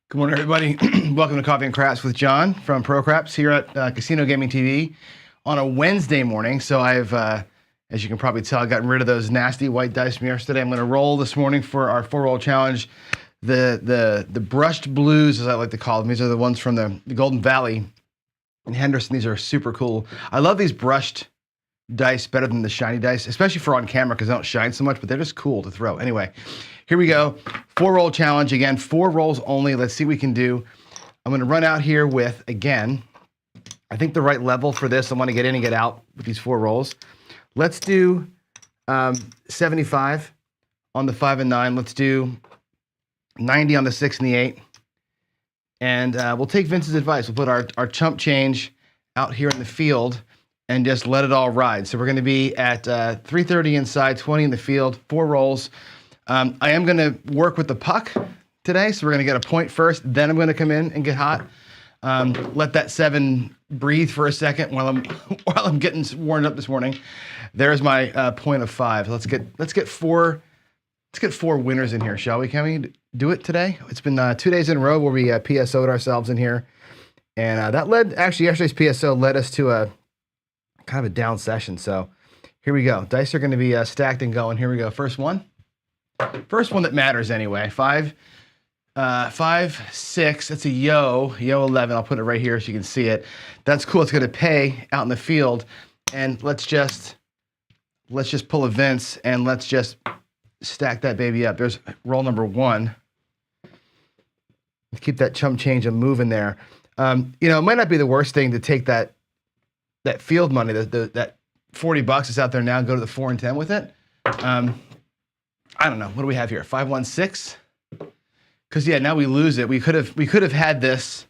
Good morning, everybody. Welcome to Coffee and Craps with John from Pro Craps here at Casino Gaming TV on a Wednesday morning. So I've, as you can probably tell, gotten rid of those nasty white dice from yesterday. I'm going to roll this morning for our 4-roll challenge. The brushed blues, as I like to call them. These are the ones from the Golden Valley in Henderson. These are super cool. I love these brushed dice better than the shiny dice, especially for on camera because they don't shine so much, but they're just cool to throw. Anyway, here we go. 4-roll challenge. Again, 4 rolls only. Let's see what we can do. I'm going to run out here with, again, I think the right level for this. I want to get in and get out with these 4 rolls. Let's do 75 on the 5 and 9. Let's do 90 on the 6 and the 8. And we'll take Vince's advice. We'll put our chump change out here in the field and just let it all ride. So we're going to be at 330 inside, 20 in the field, 4 rolls. I am going to work with the puck today, so we're going to get a point first. Then I'm going to come in and get hot. Let that 7 breathe for a second while I'm getting warmed up this morning. There's my point of 5. Let's get 4 winners in here, shall we? Can we do it today? It's been 2 days in a row where we PSO'd ourselves in here, and that led yesterday's PSO led us to a kind of a down session. So here we go. Dice are going to be stacked and going. Here we go. First one that matters anyway. 5, 6. That's a yo 11. I'll put it right here so you can see it. That's cool. It's going to pay out in the field. And let's just pull a Vince and let's just stack that baby up. There's roll number 1. Keep that chump change and moving there. It might not be the worst thing to take that field money, that $40 that's out there now, and go to the 4 and 10 with it. I don't know. What do we have here? 5, 1, 6. Because now we lose it. We could have had this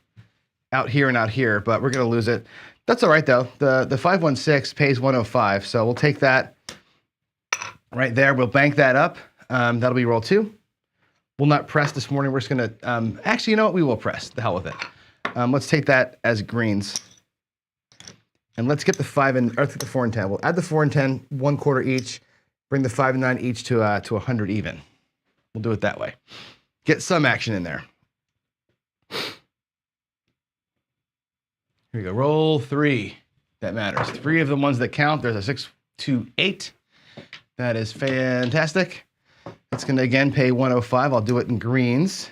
out here and out here, but we're gonna lose it. That's all right though. The 5, 1, 6 pays 105, so we'll take that right there. We'll bank that up. That'll be roll 2. We'll not press this morning. We're just gonna actually, you know what? We will press. The hell with it. Let's take that as greens. And let's get the 4 and 10. We'll add the 4 and 10, 1 quarter each. Bring the 5 and 9 each to 100 even. We'll do it that way. Get some action in there. Here we go. Roll 3. That matters. 3 of the ones that count. There's a 6, 2, 8. That is fantastic. It's going to again pay 105. I'll do it in greens.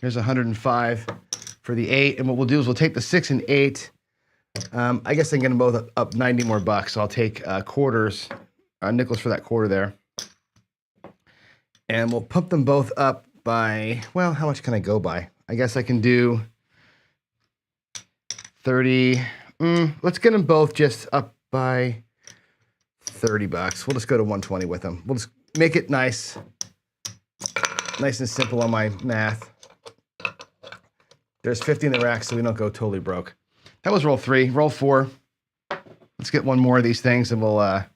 There's 105 for the 8. And what we'll do is we'll take the 6 and 8. I guess I can get them both up 90 more bucks. So I'll take quarters. Nickels for that quarter there. And we'll pump them both up by, well, how much can I go by? I guess I can do 30. Let's get them both just up by $30. We'll just go to 120 with them. We'll just make it nice and simple on my math. There's 50 in the rack, so we don't go totally broke. That was roll 3. Roll 4. Let's get one more of these things, and we'll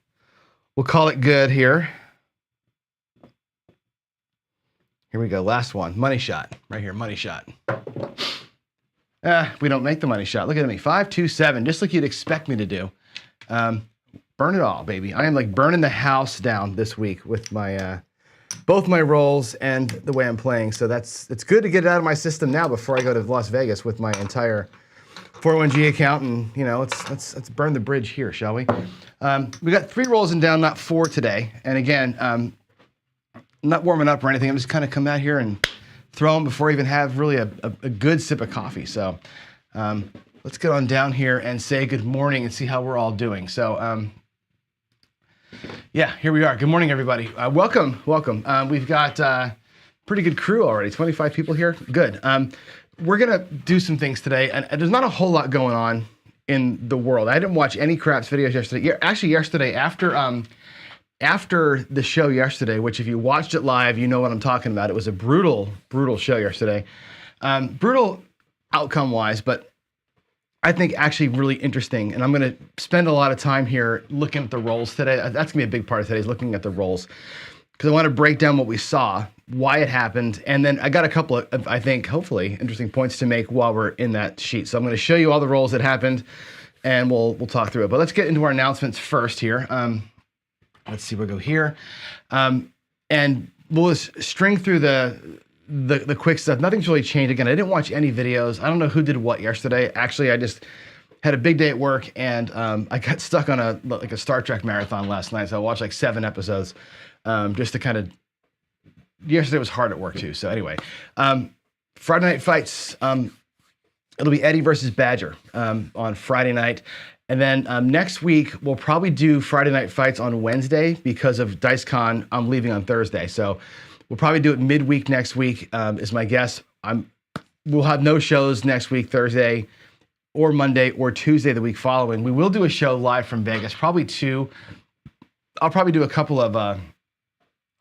call it good here. Here we go. Last one. Money shot. Right here. Money shot. We don't make the money shot. Look at me. 5, 2, 7. Just like you'd expect me to do. Burn it all, baby. I am like burning the house down this week with my both my rolls and the way I'm playing. So it's good to get it out of my system now before I go to Las Vegas with my entire 401g account, and let's burn the bridge here, shall we? We got 3 rolls and down, not 4 today. And again, not warming up or anything. I'm just kind of come out here and throw them before I even have really a good sip of coffee. So let's get on down here and say good morning and see how we're all doing. So here we are. Good morning, everybody. Welcome. We've got pretty good crew already. 25 people here. Good. We're going to do some things today, and there's not a whole lot going on in the world. I didn't watch any craps videos yesterday. Actually, yesterday, after the show yesterday, which if you watched it live, you know what I'm talking about. It was a brutal show yesterday. Brutal outcome-wise, but I think actually really interesting. And I'm going to spend a lot of time here looking at the rolls today. That's going to be a big part of today, is looking at the rolls, because I want to break down what we saw, why it happened, and then I got a couple of, I think, hopefully interesting points to make while we're in that sheet. So I'm going to show you all the rolls that happened, and we'll talk through it. But let's get into our announcements first here. Let's see, we'll go here, and we'll just string through the the quick stuff. Nothing's really changed. Again, I didn't watch any videos. I don't know who did what yesterday. Actually, I just had a big day at work, and I got stuck on a Star Trek marathon last night. So I watched like 7 episodes just to kind of. Yesterday was hard at work too. So anyway, Friday night fights. It'll be Eddie versus Badger on Friday night. And then next week, we'll probably do Friday night fights on Wednesday because of DiceCon. I'm leaving on Thursday. So we'll probably do it midweek next week is my guess. We'll have no shows next week, Thursday or Monday or Tuesday the week following. We will do a show live from Vegas, probably 2. I'll probably do a couple of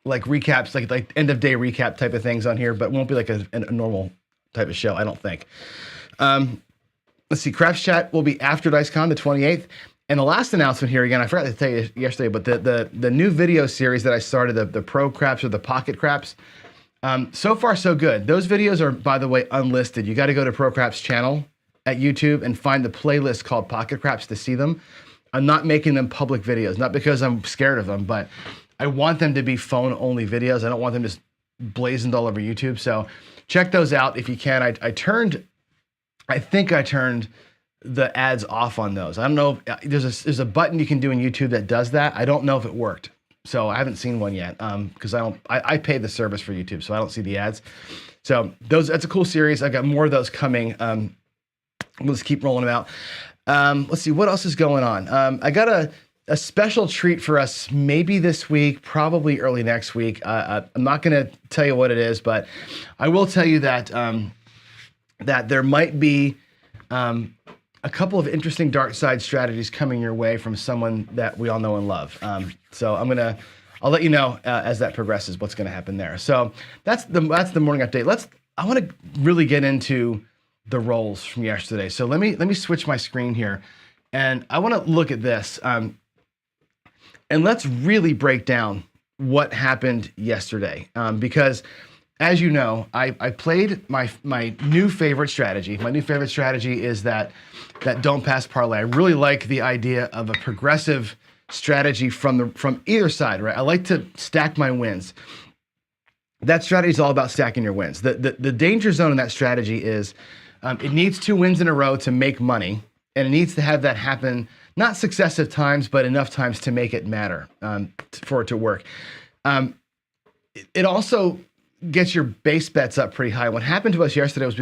like recaps, like end of day recap type of things on here, but it won't be like a normal type of show, I don't think. Let's see, Craps Chat will be after DiceCon, the 28th. And the last announcement here, again, I forgot to tell you yesterday, but the new video series that I started, the Pro Craps or the Pocket Craps, so far so good. Those videos are, by the way, unlisted. You got to go to Pro Craps channel at YouTube and find the playlist called Pocket Craps to see them. I'm not making them public videos, not because I'm scared of them, but I want them to be phone-only videos. I don't want them just blazoned all over YouTube. So check those out if you can. I think I turned the ads off on those. I don't know. There's a button you can do in YouTube that does that. I don't know if it worked. So I haven't seen one yet because I pay the service for YouTube, so I don't see the ads. So that's a cool series. I got more of those coming. We'll just keep rolling them out. Let's see what else is going on. I got a special treat for us maybe this week, probably early next week. I'm not going to tell you what it is, but I will tell you that that there might be a couple of interesting dark side strategies coming your way from someone that we all know and love. So I'll let you know as that progresses what's going to happen there. So that's the morning update. I want to really get into the rolls from yesterday. So let me switch my screen here, and I want to look at this. And let's really break down what happened yesterday, because as you know, I played my new favorite strategy. My new favorite strategy is that don't pass parlay. I really like the idea of a progressive strategy from either side, right? I like to stack my wins. That strategy is all about stacking your wins. The danger zone in that strategy is it needs 2 wins in a row to make money, and it needs to have that happen not successive times, but enough times to make it matter for it to work. It also gets your base bets up pretty high. What happened to us yesterday was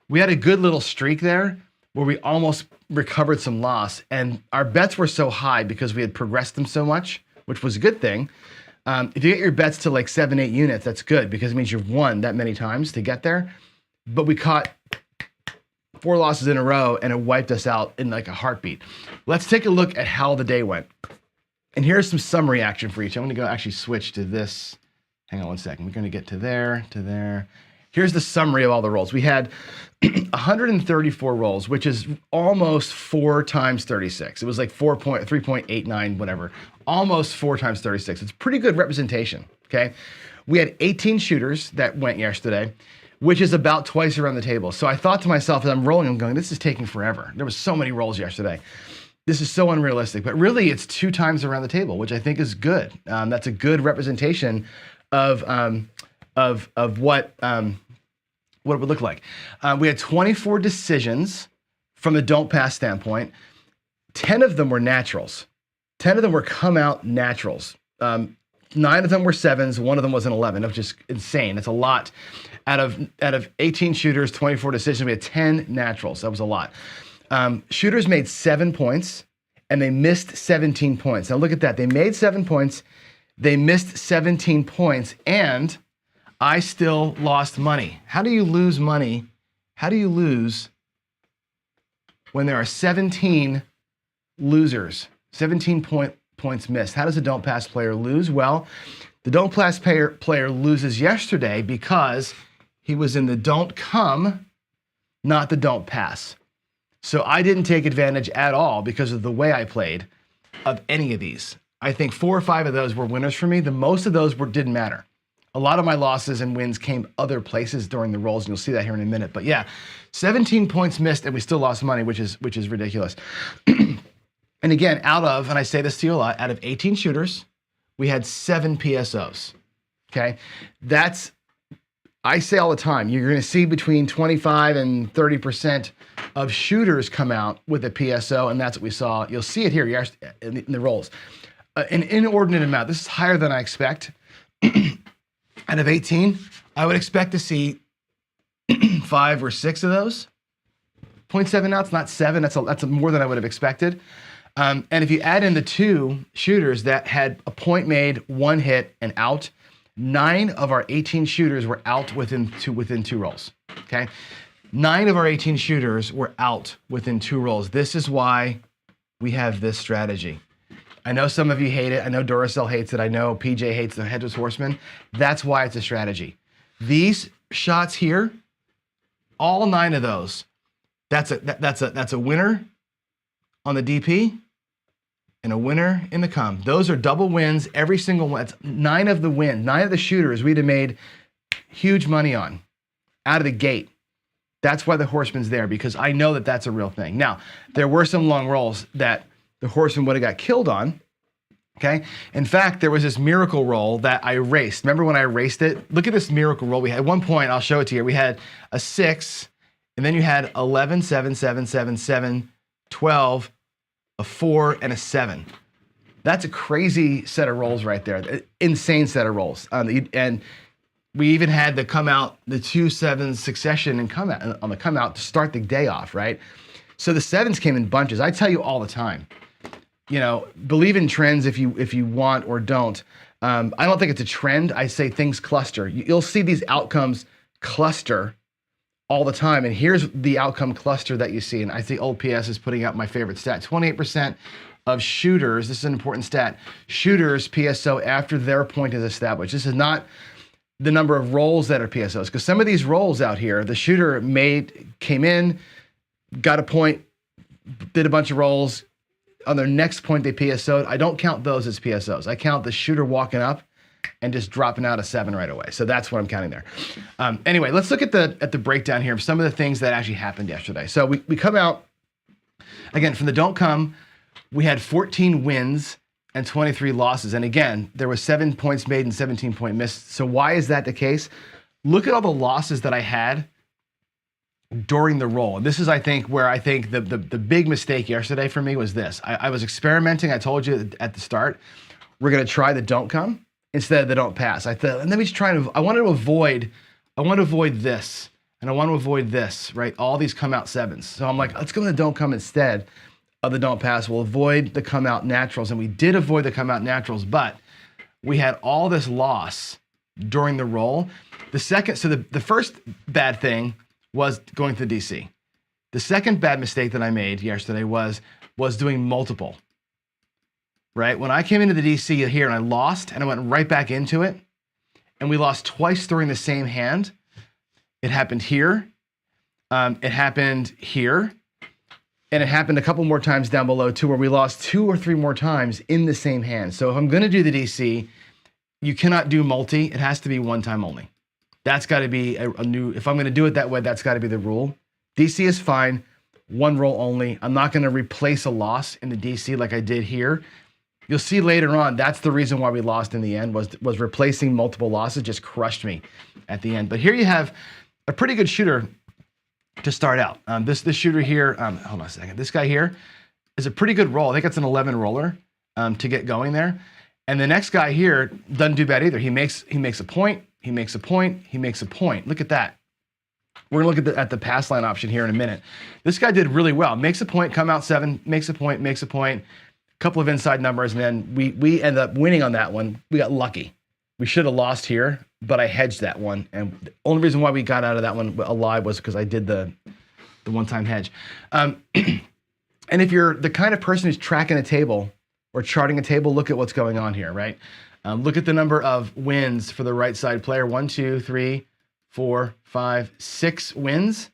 we had a good little streak there where we almost recovered some loss, and our bets were so high because we had progressed them so much, which was a good thing. If you get your bets to like 7, 8 units, that's good because it means you've won that many times to get there. But we caught 4 losses in a row and it wiped us out in like a heartbeat. Let's take a look at how the day went. And here's some summary action for each. I'm going to go actually switch to this. Hang on one second. We're going to get to there, to there. Here's the summary of all the rolls. We had 134 rolls, which is almost 4 times 36. It was like 3.89, whatever. Almost 4 times 36. It's pretty good representation, okay? We had 18 shooters that went yesterday, which is about twice around the table. So I thought to myself as I'm rolling, I'm going, this is taking forever. There was so many rolls yesterday. This is so unrealistic. But really, it's 2 times around the table, which I think is good. That's a good representation of what it would look like. We had 24 decisions from the don't pass standpoint. 10 of them were naturals. 10 of them were come out naturals. 9 of them were 7s. 1 of them was an 11, which is insane. It's a lot. Out of 18 shooters, 24 decisions, we had 10 naturals. That was a lot. Shooters made 7 points and they missed 17 points. Now look at that. They made 7 points. They missed 17 points, and I still lost money. How do you lose money? How do you lose when there are 17 losers, 17 points missed? How does a don't pass player lose? Well, the don't pass player loses yesterday because he was in the don't come, not the don't pass. So I didn't take advantage at all because of the way I played of any of these. I think 4 or 5 of those were winners for me. The most of those didn't matter. A lot of my losses and wins came other places during the rolls, and you'll see that here in a minute. But yeah, 17 points missed, and we still lost money, which is ridiculous. And again, and I say this to you a lot, out of 18 shooters, we had 7 PSOs. Okay, that's I say all the time, you're going to see between 25 and 30% of shooters come out with a PSO, and that's what we saw. You'll see it here in the rolls. An inordinate amount. This is higher than I expect. Out of 18, I would expect to see 5 or 6 of those. 0.7 outs, not 7. That's more than I would have expected. And if you add in the 2 shooters that had a point made, 1 hit, and out, 9 of our 18 shooters were out within two rolls. Okay, 9 of our 18 shooters were out within 2 rolls. This is why we have this strategy. I know some of you hate it. I know Duracell hates it. I know PJ hates the Headless Horseman. That's why it's a strategy. These shots here, all 9 of those, that's a winner on the DP and a winner in the come. Those are double wins, every single one. It's 9 of the win, 9 of the shooters we'd have made huge money on out of the gate. That's why the Horseman's there, because I know that that's a real thing. Now, there were some long rolls that the Horseman would have got killed on. Okay. In fact, there was this miracle roll that I erased. Remember when I erased it? Look at this miracle roll we had. At one point, I'll show it to you. We had a 6, and then you had 11, 7, 7, 7, 7, 12, a 4, and a 7. That's a crazy set of rolls right there. Insane set of rolls. And we even had the come out, the 2 7s succession and come out on the come out to start the day off, right? So the 7s came in bunches. I tell you all the time, you know, believe in trends if you want or don't. I don't think it's a trend. I say things cluster. You'll see these outcomes cluster all the time. And here's the outcome cluster that you see. And I see Old PS is putting out my favorite stat. 28% of shooters, this is an important stat, shooters PSO after their point is established. This is not the number of rolls that are PSOs, because some of these rolls out here, the shooter came in, got a point, did a bunch of rolls. On their next point, they PSO'd. I don't count those as PSOs. I count the shooter walking up and just dropping out a 7 right away. So that's what I'm counting there. Anyway, let's look at the breakdown here of some of the things that actually happened yesterday. So we come out, again, from the don't come, we had 14 wins and 23 losses. And again, there was 7 points made and 17 point missed. So why is that the case? Look at all the losses that I had during the roll. And this is, I think, where I think the big mistake yesterday for me was this. I was experimenting. I told you at the start, we're going to try the don't come instead of the don't pass. I thought, let me just try to, I want to avoid this, and I want to avoid this, right? All these come out 7s. So I'm like, let's go with the don't come instead of the don't pass. We'll avoid the come out naturals. And we did avoid the come out naturals, but we had all this loss during the roll. The first bad thing was going to the DC. The second bad mistake that I made yesterday was doing multiple, right? When I came into the DC here and I lost and I went right back into it, and we lost twice during the same hand. It happened here, it happened here, and it happened a couple more times down below too, where we lost 2 or 3 more times in the same hand. So if I'm gonna do the DC, you cannot do multi, it has to be one time only. That's got to be a new, if I'm going to do it that way, that's got to be the rule. DC is fine, 1 roll only. I'm not going to replace a loss in the DC like I did here. You'll see later on, that's the reason why we lost in the end, was replacing multiple losses just crushed me at the end. But here you have a pretty good shooter to start out. This shooter here, hold on a second. This guy here is a pretty good roll. I think it's an 11 roller to get going there. And the next guy here doesn't do bad either. He makes a point. He makes a point. He makes a point. Look at that. We're going to look at the pass line option here in a minute. This guy did really well. Makes a point, come out 7, makes a point, makes a point. Couple of inside numbers, and then we end up winning on that one. We got lucky. We should have lost here, but I hedged that one. And the only reason why we got out of that one alive was because I did the one-time hedge. And if you're the kind of person who's tracking a table or charting a table, look at what's going on here, right? Look at the number of wins for the right side player. 1, 2, 3, 4, 5, 6 wins.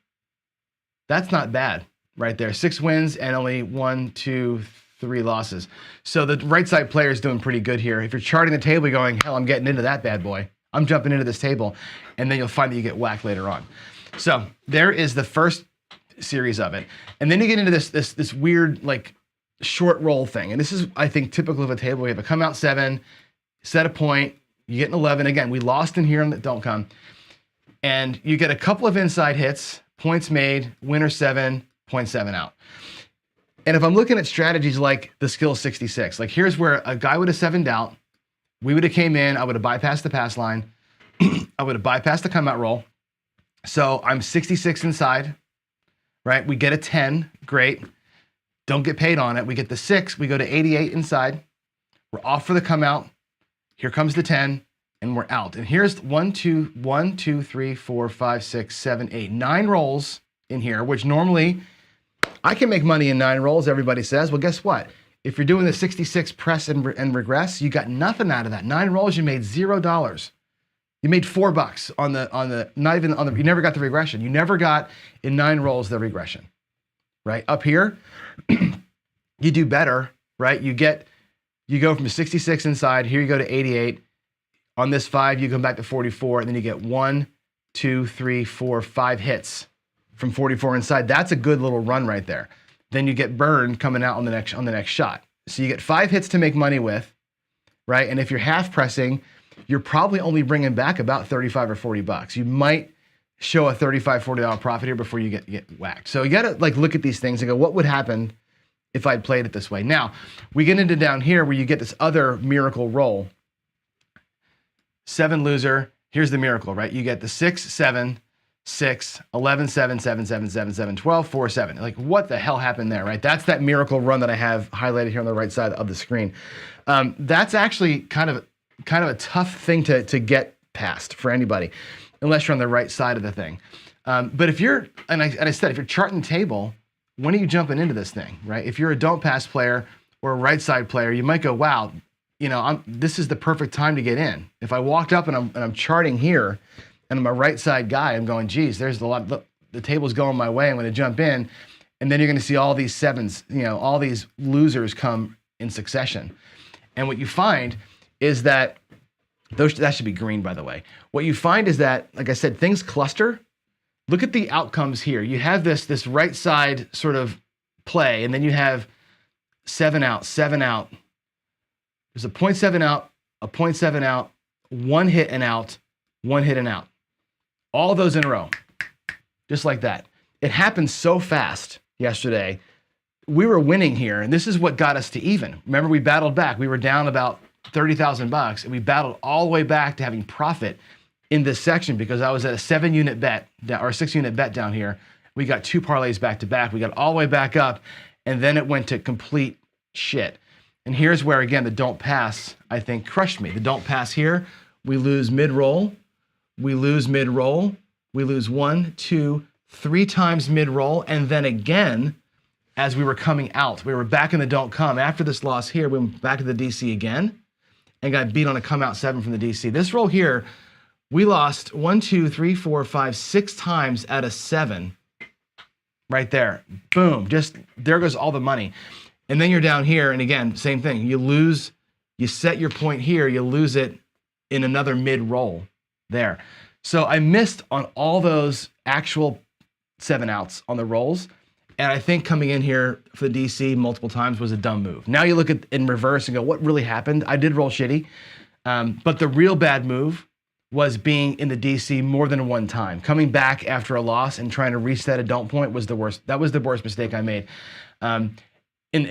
That's not bad right there. 6 wins and only 1, 2, 3 losses. So the right side player is doing pretty good here. If you're charting the table, you're going, hell, I'm getting into that bad boy. I'm jumping into this table. And then you'll find that you get whacked later on. So there is the first series of it. And then you get into this weird, like, short roll thing. And this is, I think, typical of a table. We have a come out 7, set a point, you get an 11. Again, we lost in here on the don't come. and you get a couple of inside hits, points made, winner 7, 0.7 out. And if I'm looking at strategies like the skill 66, like here's where a guy would have 7'd out, we would have came in, I would have bypassed the pass line, I would have bypassed the come out roll. So I'm 66 inside, right? We get a 10, great. Don't get paid on it. We get the 6, we go to 88 inside. We're off for the come out. Here comes the 10, and we're out. And here's 1, 2, 3, 4, 5, 6, 7, 8, 9 rolls in here, which normally I can make money in 9 rolls, everybody says. Well, guess what? If you're doing the 66 press and regress, you got nothing out of that. 9 rolls, you made $0. You made $4 on the, not even on the, you never got the regression. You never got in 9 rolls the regression, right? Up here, you do better, right? You go from 66 inside, here you go to 88. On this 5, you come back to 44, and then you get 1, 2, 3, 4, 5 hits from 44 inside. That's a good little run right there. Then you get burned coming out on the next shot. So you get 5 hits to make money with, right? And if you're half pressing, you're probably only bringing back about 35 or 40 bucks. You might show a $35, $40 profit here before you get whacked. So you got to like look at these things and go, what would happen if I'd played it this way? Now, we get into down here where you get this other miracle roll. 7 loser. Here's the miracle, right? You get the 6, 7, 6, 11, 7, 7, 7, 7, 7, 12, 4, 7. Like, what the hell happened there, right? That's that miracle run that I have highlighted here on the right side of the screen. That's actually kind of a tough thing to get past for anybody, unless you're on the right side of the thing. But if you're, and I said, if you're charting the table, when are you jumping into this thing, right? If you're a don't pass player or a right side player, you might go, wow, you know, this is the perfect time to get in. If I walked up and I'm charting here, and I'm a right side guy, I'm going, geez, there's a lot. The table's going my way. I'm going to jump in, and then you're going to see all these 7s, you know, all these losers come in succession. And what you find is that that should be green, by the way. What you find is that, like I said, things cluster. Look at the outcomes here. You have this right side sort of play, and then you have 7 out, 7 out. There's a 0.7 out, a 0.7 out, 1 hit and out, 1 hit and out. All those in a row, just like that. It happened so fast yesterday. We were winning here, and this is what got us to even. Remember, we battled back. We were down about 30,000 bucks, and we battled all the way back to having profit in this section because I was at a 7-unit bet, or a 6-unit bet down here. We got 2 parlays back to back. We got all the way back up, and then it went to complete shit. And here's where, again, the don't pass, I think, crushed me. The don't pass here, we lose mid-roll. We lose mid-roll. We lose 1, 2, 3 times mid-roll. And then again, as we were coming out, we were back in the don't come. After this loss here, we went back to the DC again and got beat on a come out 7 from the DC. This roll here, we lost 1, 2, 3, 4, 5, 6 times out of 7 right there. Boom, just there goes all the money. And then you're down here, and again, same thing. You lose, you set your point here, you lose it in another mid-roll there. So I missed on all those actual 7 outs on the rolls, and I think coming in here for the DC multiple times was a dumb move. Now you look at in reverse and go, what really happened? I did roll shitty, but the real bad move was being in the DC more than one time. Coming back after a loss and trying to reset a don't point was the worst. That was the worst mistake I made. In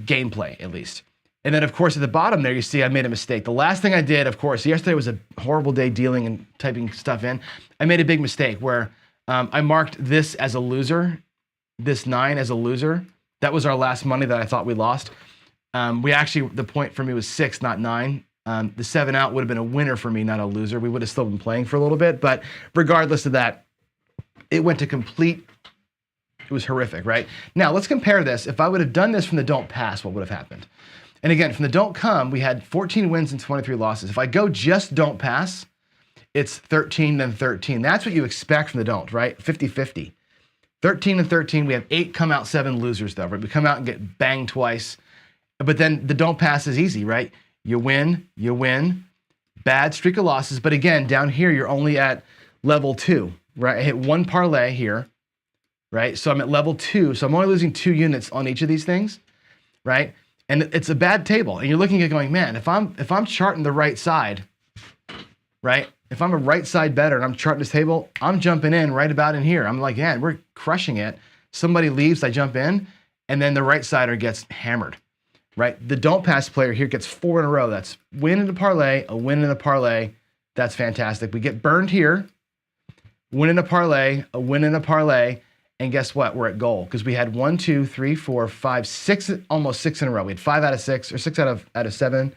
gameplay, at least. And then, of course, at the bottom there, you see I made a mistake. The last thing I did, of course, yesterday was a horrible day dealing and typing stuff in. I made a big mistake where I marked this as a loser, this 9 as a loser. That was our last money that I thought we lost. We actually, the point for me was 6, not 9. The 7 out would have been a winner for me, not a loser. We would have still been playing for a little bit. But regardless of that, it went to complete. It was horrific, right? Now, let's compare this. If I would have done this from the don't pass, what would have happened? And again, from the don't come, we had 14 wins and 23 losses. If I go just don't pass, it's 13 and 13. That's what you expect from the don't, right? 50-50. 13 and 13, we have 8 come out, 7 losers though, right? We come out and get banged twice. But then the don't pass is easy, right? You win, bad streak of losses. But again, down here, you're only at level 2, right? I hit 1 parlay here. Right? So I'm at level 2. So I'm only losing 2 units on each of these things, right? And it's a bad table. And you're looking at going, man, if I'm charting the right side, right? if I'm a right side better and I'm charting this table, I'm jumping in right about in here. I'm like, yeah, we're crushing it. Somebody leaves, I jump in, and then the right sider gets hammered, right? The don't pass player here gets 4 in a row. That's win in a parlay, a win in a parlay. That's fantastic. We get burned here, win in a parlay, a win in a parlay, and guess what? We're at goal because we had 1, 2, 3, 4, 5, 6, almost 6 in a row. We had 5 out of 6 or 6 out of 7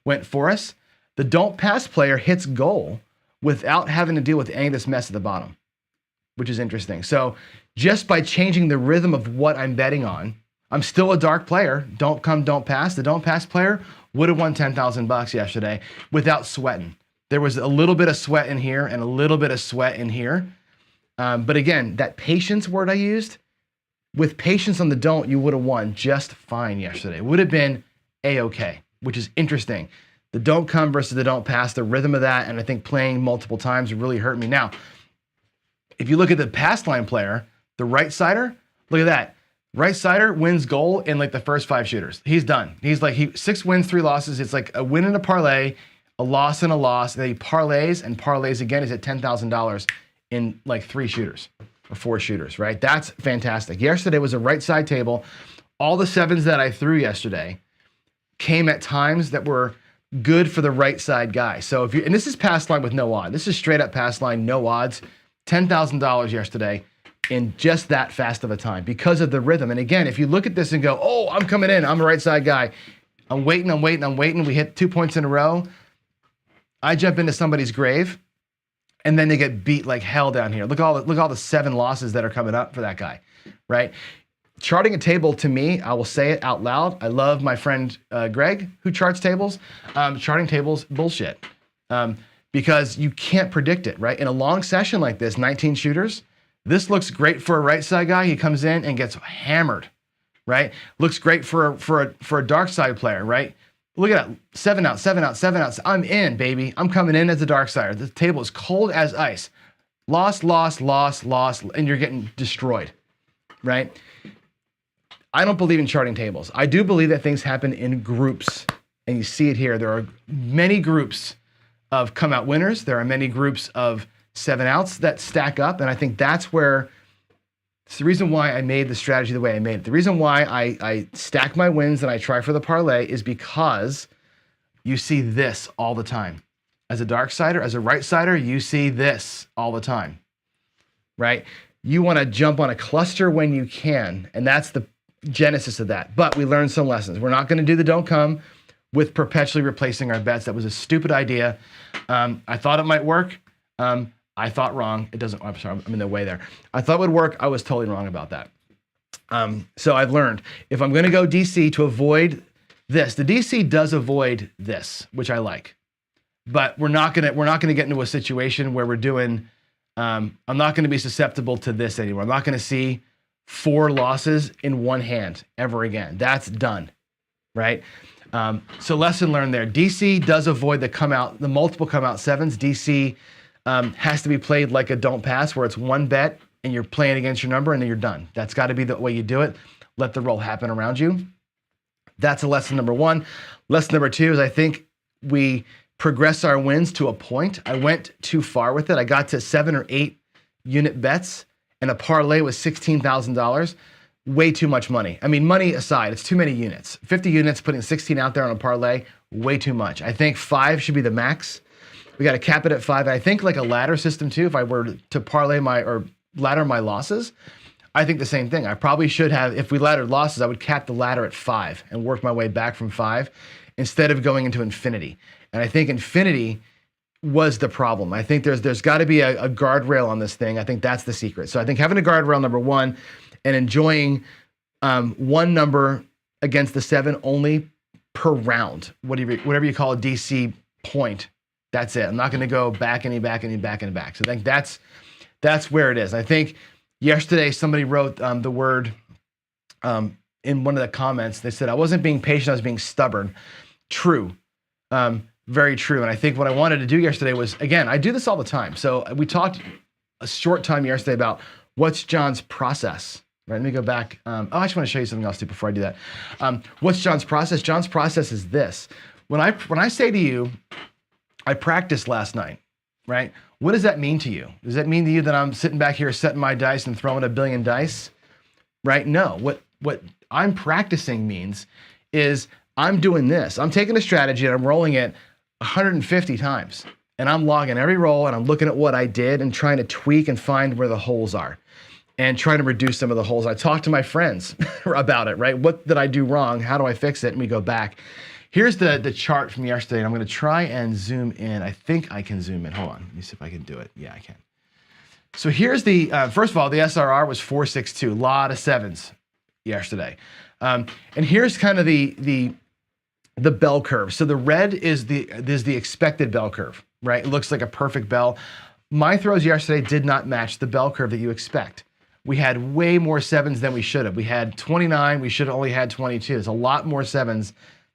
went for us. The don't pass player hits goal without having to deal with any of this mess at the bottom, which is interesting. So just by changing the rhythm of what I'm betting on, I'm still a dark player. Don't come, don't pass. The don't pass player would have won $10,000 yesterday without sweating. There was a little bit of sweat in here and a little bit of sweat in here. But again, that patience word I used, with patience on the don't, you would have won just fine yesterday. It would have been A-okay, which is interesting. The don't come versus the don't pass, the rhythm of that, and I think playing multiple times really hurt me. Now, if you look at the pass line player, the right sider, look at that. Right sider wins goal in like the first 5 shooters. He's done. He's like 6 wins, 3 losses. It's like a win and a parlay, a loss and a loss. And then he parlays and parlays again. He's at $10,000 in like 3 shooters or 4 shooters, right? That's fantastic. Yesterday was a right side table. All the 7s that I threw yesterday came at times that were good for the right side guy. So if you, and this is pass line with no odd. This is straight up pass line, no odds. $10,000 yesterday in just that fast of a time because of the rhythm. And again, if you look at this and go, oh, I'm coming in, I'm a right side guy. I'm waiting. We hit 2 points in a row. I jump into somebody's grave and then they get beat like hell down here. Look all the 7 losses that are coming up for that guy, right? Charting a table, to me, I will say it out loud. I love my friend Greg, who charts tables. Charting tables, bullshit. Because you can't predict it, right? In a long session like this, 19 shooters, this looks great for a right side guy. He comes in and gets hammered, right? Looks great for a dark side player, right? Look at that, 7 out, 7 out, 7 out. I'm in, baby. I'm coming in as a dark sider. The table is cold as ice. Loss, and you're getting destroyed, right? I don't believe in charting tables. I do believe that things happen in groups, and you see it here. There are many groups of come out winners. There are many groups of 7 outs that stack up, and I think that's where it's the reason why I made the strategy the way I made it. The reason why I stack my wins and I try for the parlay is because you see this all the time. As a dark sider, as a right sider, you see this all the time, right? You want to jump on a cluster when you can, and that's the genesis of that. But we learned some lessons. We're not going to do the don't come with perpetually replacing our bets. That was a stupid idea. I thought it might work. I thought wrong. It doesn't. I'm sorry. I'm in the way there. I thought it would work. I was totally wrong about that. So I've learned if I'm going to go DC to avoid this, the DC does avoid this, which I like. But we're not gonna get into a situation where we're doing. I'm not going to be susceptible to this anymore. I'm not going to see 4 losses in one hand ever again. That's done, right? So lesson learned there. DC does avoid the multiple come out 7s. DC has to be played like a don't pass, where it's one bet and you're playing against your number and then you're done. That's got to be the way you do it. Let the roll happen around you. That's a lesson number 1. Lesson number 2 is I think we progress our wins to a point. I went too far with it. I got to 7 or 8 unit bets and a parlay was $16,000. Way too much money. I mean, money aside, it's too many units. 50 units, putting 16 out there on a parlay, way too much. I think 5 should be the max. We got to cap it at 5. And I think like a ladder system too, if I were to parlay ladder my losses, I think the same thing. I probably should have, if we laddered losses, I would cap the ladder at 5 and work my way back from 5 instead of going into infinity. And I think infinity was the problem. I think there's got to be a guardrail on this thing. I think that's the secret. So I think having a guardrail, number 1, and enjoying one number against the 7 only per round, whatever you call a DC point. That's it. I'm not going to go back. So I think that's where it is. I think yesterday somebody wrote the word in one of the comments. They said I wasn't being patient. I was being stubborn. True. Very true. And I think what I wanted to do yesterday was, again, I do this all the time. So we talked a short time yesterday about what's John's process. Right, let me go back. I just want to show you something else too before I do that. What's John's process? John's process is this. When I say to you, I practiced last night. right? What does that mean to you? Does that mean to you that I'm sitting back here setting my dice and throwing a billion dice, right? No, what I'm practicing means is I'm doing this. I'm taking a strategy and I'm rolling it 150 times. And I'm logging every roll and I'm looking at what I did and trying to tweak and find where the holes are and trying to reduce some of the holes. I talk to my friends about it, right? What did I do wrong? How do I fix it? And we go back. Here's the chart from yesterday. And I'm going to try and zoom in. I think I can zoom in. Hold on. Let me see if I can do it. Yeah, I can. So here's the, first of all, the SRR was 462. A lot of sevens yesterday. And here's kind of the bell curve. So the red is the expected bell curve, right? It looks like a perfect bell. My throws yesterday did not match the bell curve that you expect. We had way more sevens than we should have. We had 29, we should have only had 22. There's a lot more sevens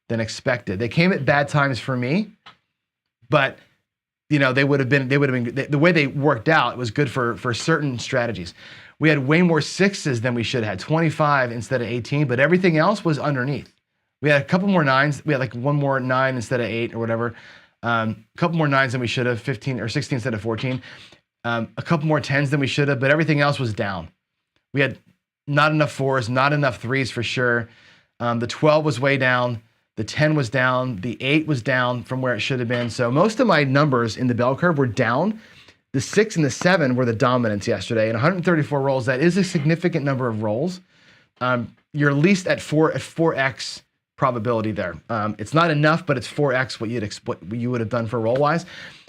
than expected. They came at bad times for me, but they would have been the way they worked out, it was good for certain strategies. We had way more sixes than we should have had, 25 instead of 18, but everything else was underneath. We had a couple more nines. We had like one more 9 instead of 8 or whatever. A couple more 9s than we should have, 15 or 16 instead of 14. A couple more 10s than we should have, but everything else was down. We had not enough 4s, not enough 3s for sure. The 12 was way down. The 10 was down. The 8 was down from where it should have been. So most of my numbers in the bell curve were down. The 6 and the 7 were the dominants yesterday. And 134 rolls, that is a significant number of rolls. You're at least at 4x probability there. It's not enough, but it's 4x what you would have done for roll-wise.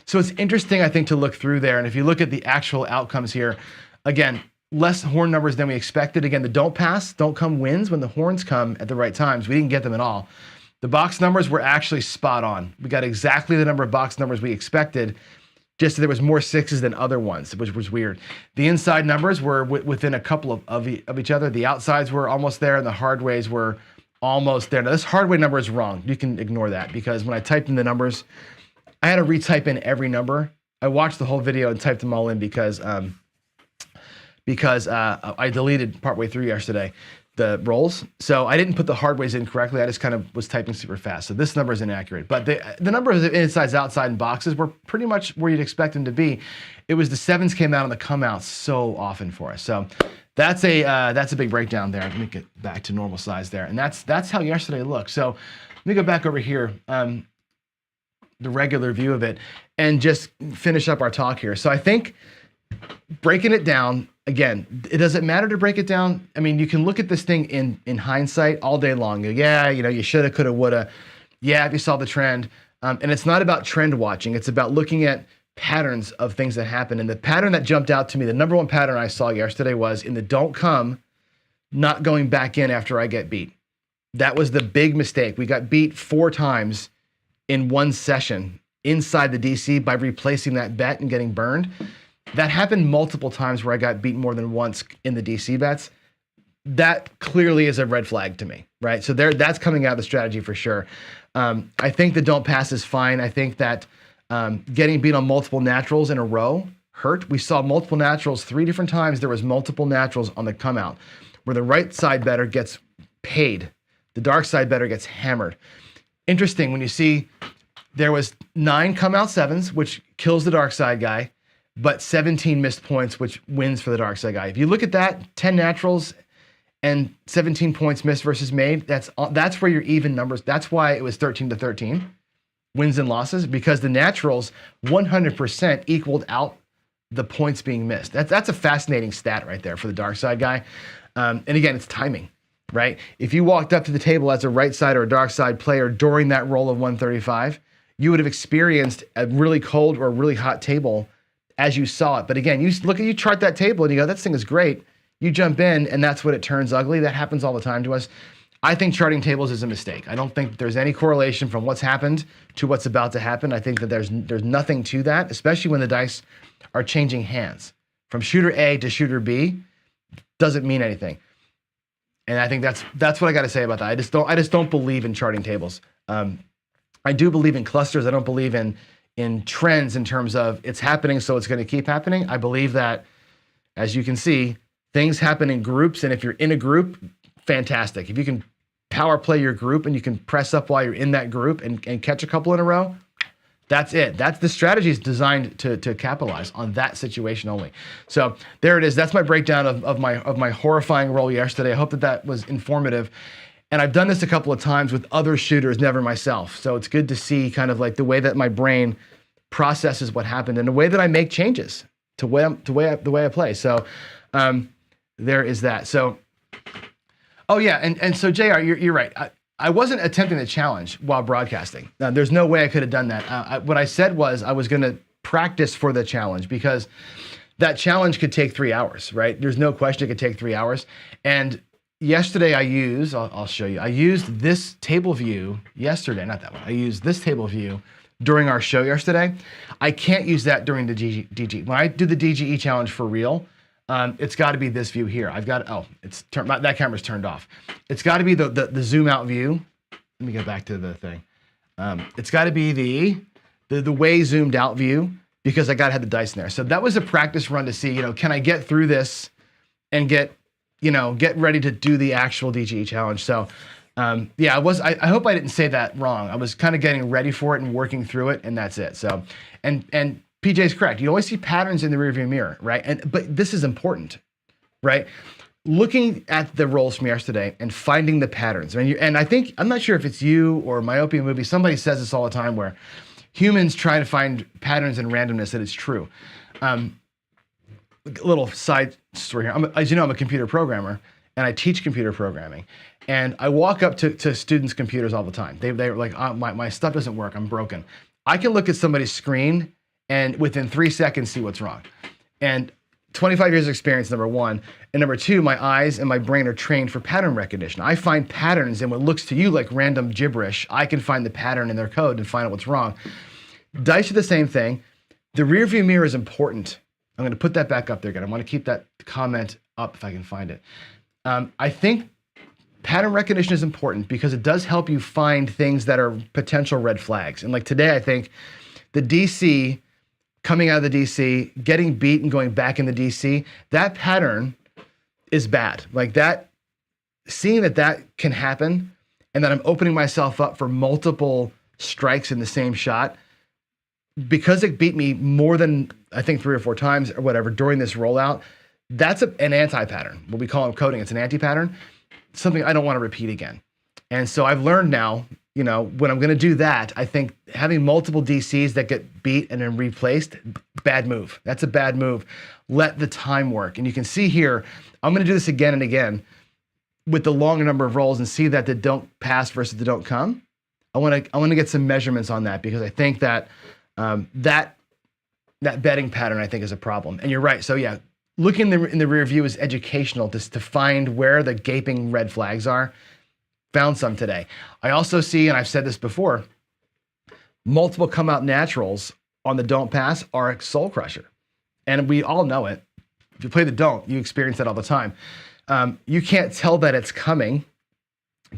So it's interesting, I think, to look through there. And if you look at the actual outcomes here, again, less horn numbers than we expected. Again, the don't come wins when the horns come at the right times. We didn't get them at all. The box numbers were actually spot on. We got exactly the number of box numbers we expected, just that there was more 6s than other ones, which was weird. The inside numbers were within a couple of each other. The outsides were almost there, and the hard ways were almost there. Now, this hard way number is wrong. You can ignore that, because when I typed in the numbers, I had to retype in every number. I watched the whole video and typed them all in because I deleted partway through yesterday the rolls. So I didn't put the hard ways in correctly. I just kind of was typing super fast. So this number is inaccurate. But the number of insides, outside, and boxes were pretty much where you'd expect them to be. It was the 7s came out and the come outs so often for us. So that's a big breakdown there. Let me get back to normal size there. And that's how yesterday looked. So let me go back over here, the regular view of it, and just finish up our talk here. So I think breaking it down, again, it doesn't matter to break it down. I mean, you can look at this thing in hindsight all day long. Yeah, you shoulda, coulda, woulda. Yeah, if you saw the trend. And it's not about trend watching. It's about looking at patterns of things that happen. And the pattern that jumped out to me, the number one pattern I saw yesterday was in the don't come, not going back in after I get beat. That was the big mistake. We got beat 4 times in one session inside the DC by replacing that bet and getting burned. That happened multiple times where I got beat more than once in the DC bets. That clearly is a red flag to me, right? So that's coming out of the strategy for sure. I think the don't pass is fine. I think that getting beat on multiple naturals in a row hurt. We saw multiple naturals 3 different times. There was multiple naturals on the come out where the right side bettor gets paid. The dark side bettor gets hammered. Interesting when you see there was 9 come out 7s, which kills the dark side guy, but 17 missed points, which wins for the dark side guy. If you look at that, 10 naturals and 17 points missed versus made, that's where your even numbers, that's why it was 13-13, wins and losses, because the naturals 100% equaled out the points being missed. That's a fascinating stat right there for the dark side guy. And again, it's timing, right? If you walked up to the table as a right side or a dark side player during that roll of 135, you would have experienced a really cold or a really hot table as you saw it. But again, you chart that table and you go, that thing is great. You jump in and that's when it turns ugly. That happens all the time to us. I think charting tables is a mistake. I don't think there's any correlation from what's happened to what's about to happen. I think that there's nothing to that, especially when the dice are changing hands. From shooter A to shooter B doesn't mean anything. And I think that's what I got to say about that. I just don't believe in charting tables. I do believe in clusters. I don't believe in trends in terms of it's happening, so it's going to keep happening. I believe that, as you can see, things happen in groups, and if you're in a group, fantastic. If you can power play your group and you can press up while you're in that group and catch a couple in a row, That's it. That's the strategy is designed to capitalize on that situation only. So there it is. That's my breakdown of my horrifying roll yesterday. I hope that was informative. And I've done this a couple of times with other shooters, never myself. So it's good to see kind of like the way that my brain processes what happened and the way that I make changes to the way I play. So there is that. So, oh yeah, and so JR, you're right. I wasn't attempting the challenge while broadcasting. There's no way I could have done that. What I said was I was going to practice for the challenge because that challenge could take 3 hours, right? There's no question it could take 3 hours. And yesterday I'll show you. I used this table view yesterday, not that one. I used this table view during our show yesterday. I can't use that during the DG. When I do the DGE challenge for real, it's got to be this view here. It's turned. That camera's turned off. It's got to be the zoom out view. Let me go back to the thing. It's got to be the way zoomed out view because I got to have the dice in there. So that was a practice run to see, can I get through this and get ready to do the actual DGE challenge. So yeah, I hope I didn't say that wrong. I was kind of getting ready for it and working through it, and that's it. So and PJ's correct. You always see patterns in the rearview mirror, right? But this is important, right? Looking at the rolls from yesterday and finding the patterns. And I think, I'm not sure if it's you or Myopia Movie, somebody says this all the time where humans try to find patterns and randomness, that it's true. A little side story here. As you know, I'm a computer programmer and I teach computer programming. And I walk up to students' computers all the time. They're like, my stuff doesn't work, I'm broken. I can look at somebody's screen and within 3 seconds see what's wrong. And 25 years of experience, number one. And number two, my eyes and my brain are trained for pattern recognition. I find patterns in what looks to you like random gibberish. I can find the pattern in their code and find out what's wrong. Dice are the same thing. The rear view mirror is important. I'm going to put that back up there again. I want to keep that comment up if I can find it. I think pattern recognition is important because it does help you find things that are potential red flags. And like today, I think the DC, coming out of the DC, getting beat and going back in the DC, that pattern is bad. Like that, seeing that can happen and that I'm opening myself up for multiple strikes in the same shot, because it beat me more than, I think, 3 or 4 times or whatever during this rollout, that's an anti-pattern. What we call in coding, it's an anti-pattern, something I don't want to repeat again. And so I've learned now, when I'm going to do that, I think having multiple DCs that get beat and then replaced, bad move. That's a bad move. Let the time work. And you can see here, I'm going to do this again and again with the longer number of rolls and see that the don't pass versus the don't come. I want to get some measurements on that because I think that that betting pattern, I think, is a problem. And you're right. So yeah, looking in the rear view is educational to find where the gaping red flags are. Found some today. I also see, and I've said this before, multiple come out naturals on the don't pass are a soul crusher. And we all know it. If you play the don't, you experience that all the time. You can't tell that it's coming,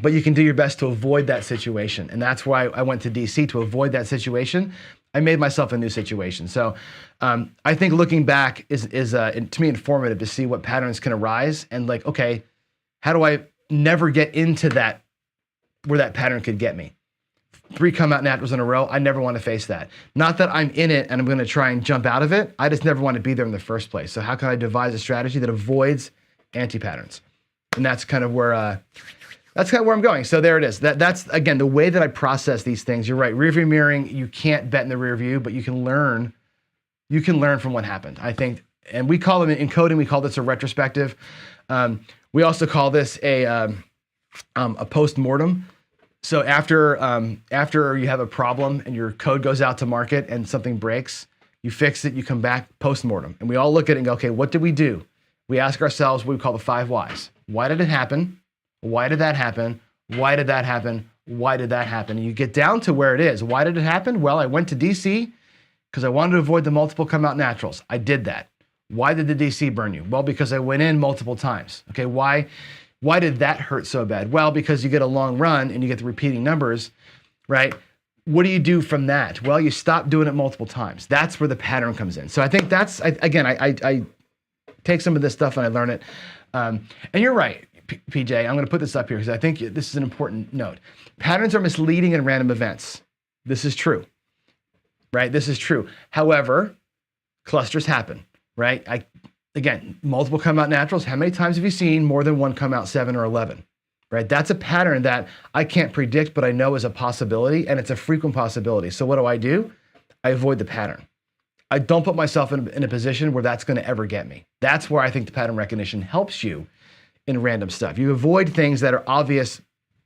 but you can do your best to avoid that situation. And that's why I went to DC, to avoid that situation. I made myself a new situation. So I think looking back is to me informative to see what patterns can arise and like, okay, how do I never get into that, where that pattern could get me? 3 come out naturals in a row, I never want to face that. Not that I'm in it and I'm going to try and jump out of it. I just never want to be there in the first place. So how can I devise a strategy that avoids anti-patterns? And that's kind of where I'm going. So there it is. That's again the way that I process these things. You're right. Rear view mirroring, you can't bet in the rear view, but you can learn. You can learn from what happened, I think. And we call them in coding, we call this a retrospective. We also call this a post-mortem. So after you have a problem and your code goes out to market and something breaks, you fix it, you come back post-mortem. And we all look at it and go, okay, what did we do? We ask ourselves what we call the 5 whys. Why did it happen? Why did that happen? Why did that happen? Why did that happen? And you get down to where it is. Why did it happen? Well, I went to DC because I wanted to avoid the multiple come out naturals. I did that. Why did the DC burn you? Well, because I went in multiple times. Okay, why did that hurt so bad? Well, because you get a long run and you get the repeating numbers, right? What do you do from that? Well, you stop doing it multiple times. That's where the pattern comes in. So I think that's, I take some of this stuff and I learn it. And you're right, PJ, I'm going to put this up here because I think this is an important note. Patterns are misleading in random events. This is true. right? This is true. However, clusters happen, right? Again, multiple come out naturals. How many times have you seen more than one come out 7 or 11, right? That's a pattern that I can't predict, but I know is a possibility, and it's a frequent possibility. So what do? I avoid the pattern. I don't put myself in a position where that's going to ever get me. That's where I think the pattern recognition helps you in random stuff. You avoid things that are obvious,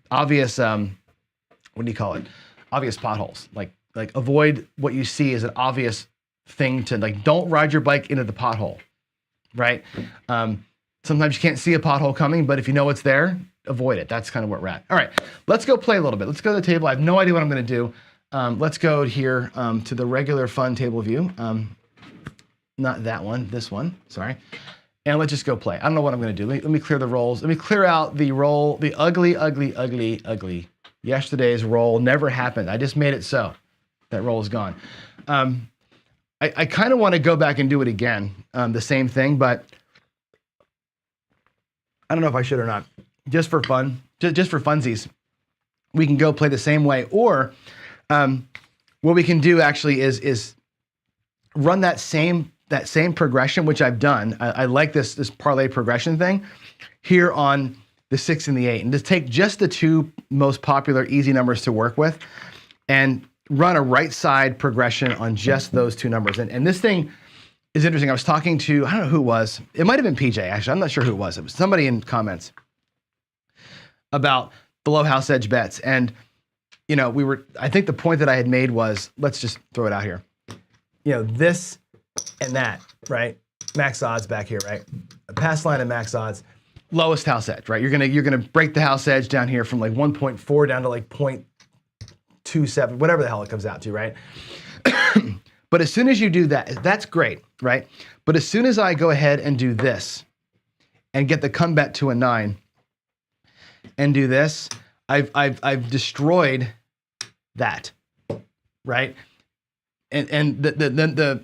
what do you call it? Obvious potholes. Like avoid what you see as an obvious thing to, like, don't ride your bike into the pothole, right? Sometimes you can't see a pothole coming, but if you know it's there, avoid it. That's kind of where we're at. All right, let's go play a little bit. Let's go to the table. I have no idea what I'm going to do. Let's go here to the regular fun table view. Not that one, this one, sorry. And let's just go play. I don't know what I'm going to do. Let me clear the rolls. Let me clear out the roll, the ugly. Yesterday's roll never happened. I just made it so. That roll is gone. I kind of want to go back and do it again, the same thing, but I don't know if I should or not. Just for fun, just for funsies, we can go play the same way. Or what we can do actually is run that same progression, which I've done. I like this parlay progression thing here on the 6 and the 8, and just take just the two most popular easy numbers to work with, and run a right side progression on just those two numbers. And this thing is interesting. I was talking to, I don't know who it was. It might have been PJ, actually. I'm not sure who it was. It was somebody in comments about below house edge bets. And, I think the point that I had made was, let's just throw it out here. This and that, right? Max odds back here, right? A pass line and max odds, lowest house edge, right? You're gonna break the house edge down here from like 1.4 down to like 0.27, whatever the hell it comes out to, right? But as soon as you do that, that's great, right? But as soon as I go ahead and do this and get the come bet to a 9 and do this, I've destroyed that, right? And the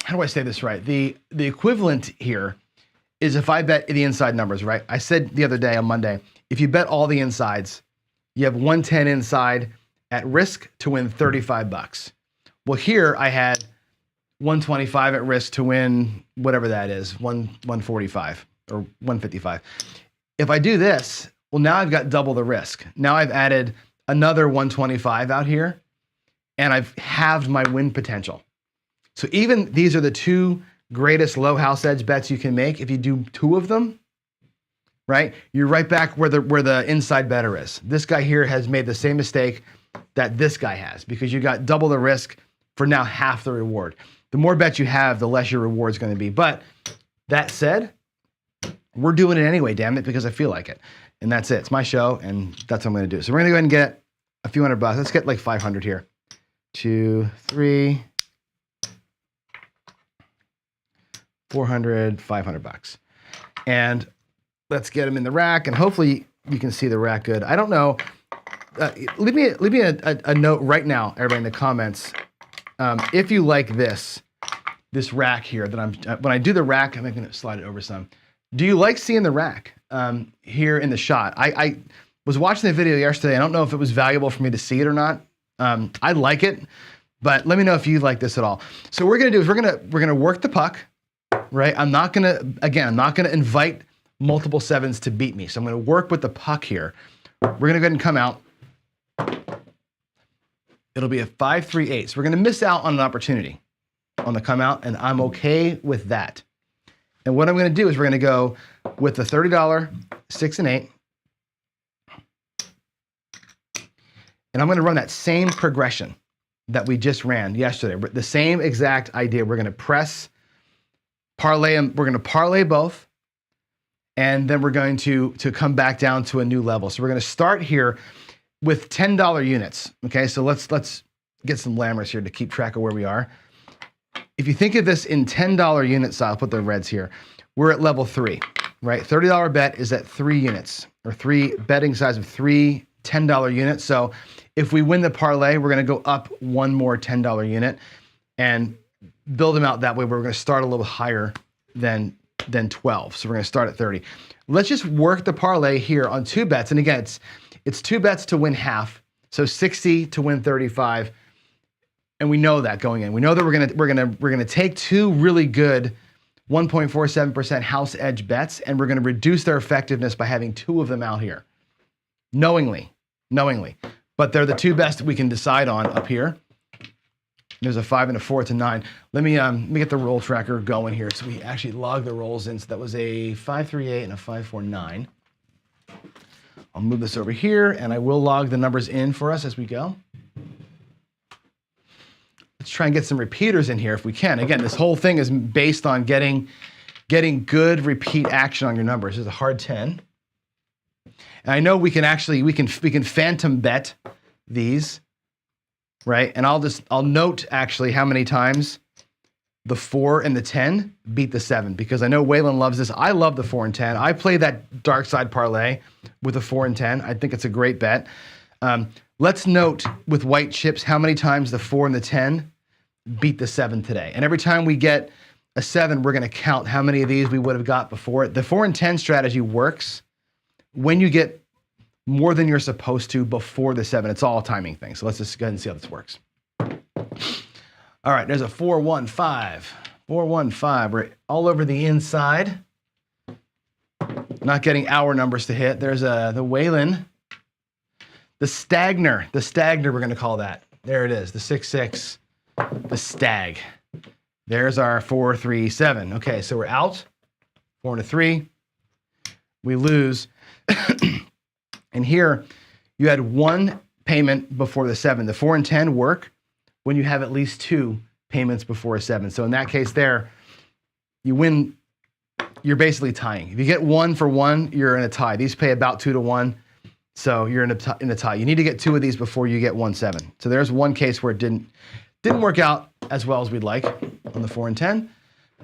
how do I say this right? The equivalent here is if I bet the inside numbers, right? I said the other day on Monday, if you bet all the insides, you have 110 inside at risk to win $35. Well, here I had 125 at risk to win whatever that is, 145 or 155. If I do this, well, now I've got double the risk. Now I've added another 125 out here, and I've halved my win potential. So even these are the two greatest low house edge bets you can make. If you do two of them, right, you're right back where the inside better is. This guy here has made the same mistake that this guy has, because you got double the risk for now half the reward. The more bets you have, the less your reward is going to be. But that said, we're doing it anyway, damn it, because I feel like it. And that's it. It's my show, and that's what I'm going to do. So we're going to go ahead and get a few $100. Let's get like 500 here. 2, 3, 400, $500. And let's get them in the rack, and hopefully you can see the rack good. I don't know. Leave me a note right now, everybody in the comments, if you like this rack here that when I do the rack, I'm going to slide it over some. Do you like seeing the rack here in the shot? I was watching the video yesterday. I don't know if it was valuable for me to see it or not. I like it, but let me know if you like this at all. So what we're going to do is we're gonna work the puck, right? I'm not going to invite multiple 7s to beat me. So I'm going to work with the puck here. We're going to go ahead and come out. It'll be a 5-3-8. So we're going to miss out on an opportunity on the come out, and I'm okay with that. And what I'm going to do is we're going to go with the $30 6 and 8. And I'm going to run that same progression that we just ran yesterday. The same exact idea. We're going to press, parlay, and we're going to parlay both. And then we're going to come back down to a new level. So we're going to start here with $10 units. Okay, so let's get some lammers here to keep track of where we are. If you think of this in $10 units, so I'll put the reds here. We're at level 3, right? $30 bet is at 3 units, or 3 betting size of 3 $10 units. So if we win the parlay, we're going to go up one more $10 unit and build them out that way. We're going to start a little higher than 12. So we're going to start at 30. Let's just work the parlay here on 2 bets. And again, it's 2 bets to win half. So 60 to win 35. And we know that going in. We know that we're gonna take two really good 1.47% house edge bets, and we're gonna reduce their effectiveness by having two of them out here. Knowingly. But they're the two best we can decide on up here. There's a 5 and a 4 to 9. Let me get the roll tracker going here so we actually log the rolls in. So that was a 538 and a 549. I'll move this over here and I will log the numbers in for us as we go. Let's try and get some repeaters in here if we can. Again, this whole thing is based on getting good repeat action on your numbers. This is a hard 10. And I know we can phantom bet these. Right, and I'll note actually how many times the 4 and the 10 beat the 7, because I know Waylon loves this. I love the 4 and 10. I play that dark side parlay with the 4 and 10. I think it's a great bet. Let's note with white chips how many times the 4 and the 10 beat the 7 today. And every time we get a 7, we're going to count how many of these we would have got before. The 4 and 10 strategy works when you get more than you're supposed to before the 7. It's all a timing thing. So let's just go ahead and see how this works. All right, there's a 4-1-5. 4-1-5. We're all over the inside. Not getting our numbers to hit. There's the Waylon. The Stagner. The Stagner, we're going to call that. There it is. The 6-6. The Stag. There's our 4-3-7. Okay, so we're out. 4 and a 3. We lose. And here, you had one payment before the 7. The 4 and 10 work when you have at least 2 payments before a 7. So in that case there, you win, you're basically tying. If you get 1 for 1, you're in a tie. These pay about 2 to 1, so you're in a tie. You need to get 2 of these before you get 1-7. So there's one case where it didn't work out as well as we'd like on the 4 and 10.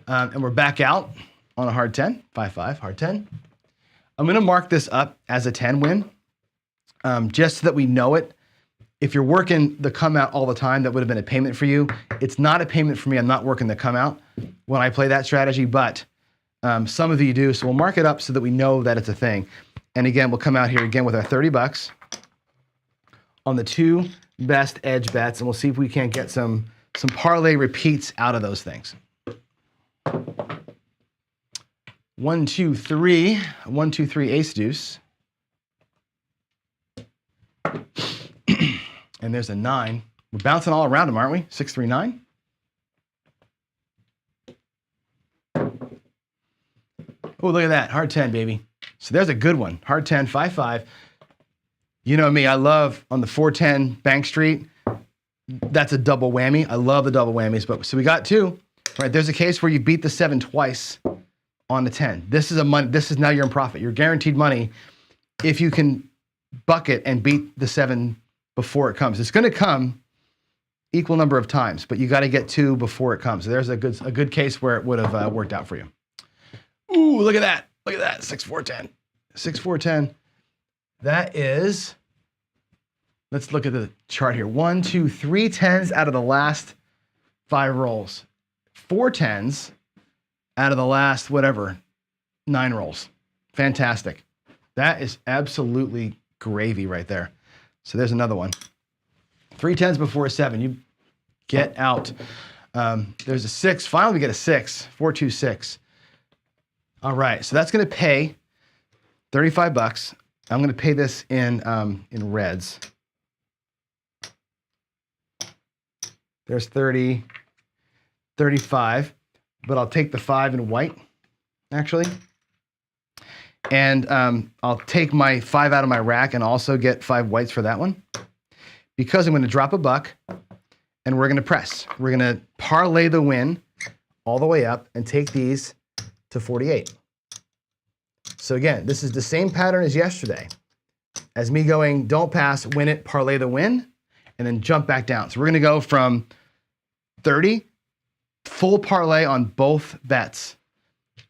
And we're back out on a hard 10, 5-5, hard 10. I'm going to mark this up as a 10 win, just so that we know it. If you're working the come out all the time, that would have been a payment for you. It's not a payment for me. I'm not working the come out when I play that strategy, but some of you do. So we'll mark it up so that we know that it's a thing. And again, we'll come out here again with our 30 bucks on the 2 best edge bets, and we'll see if we can't get some parlay repeats out of those things. 1, 2, 3. 1, 2, 3, ace deuce. And there's a 9. We're bouncing all around them, aren't we? 6, 3, 9. Oh, look at that. Hard 10, baby. So there's a good one. Hard 10, 5-5. You know me, I love on the 410 Bank Street. That's a double whammy. I love the double whammies. But so we got 2. Right, there's a case where you beat the 7 twice on the 10. This is now you're in profit. You're guaranteed money if you can bucket and beat the 7 before it comes. It's going to come equal number of times, but you got to get 2 before it comes. So there's a good case where it would have worked out for you. Ooh, look at that. Look at that. 6-4-10. 6-4-10. That is, let's look at the chart here. 1, 2, 3 10s out of the last 5 rolls. 4 10s out of the last, 9 rolls. Fantastic. That is absolutely gravy right there. So there's another one. 3 10s before a 7. You get out. There's a 6. Finally, we get a 6. 4, 2, 6. All right. So that's going to pay 35 bucks. I'm going to pay this in reds. There's 30, 35, but I'll take the 5 in white, actually. And I'll take my 5 out of my rack and also get 5 whites for that one, because I'm going to drop a buck and we're going to press. We're going to parlay the win all the way up and take these to 48. So again, this is the same pattern as yesterday, as me going, don't pass, win it, parlay the win, and then jump back down. So we're going to go from 30, full parlay on both bets.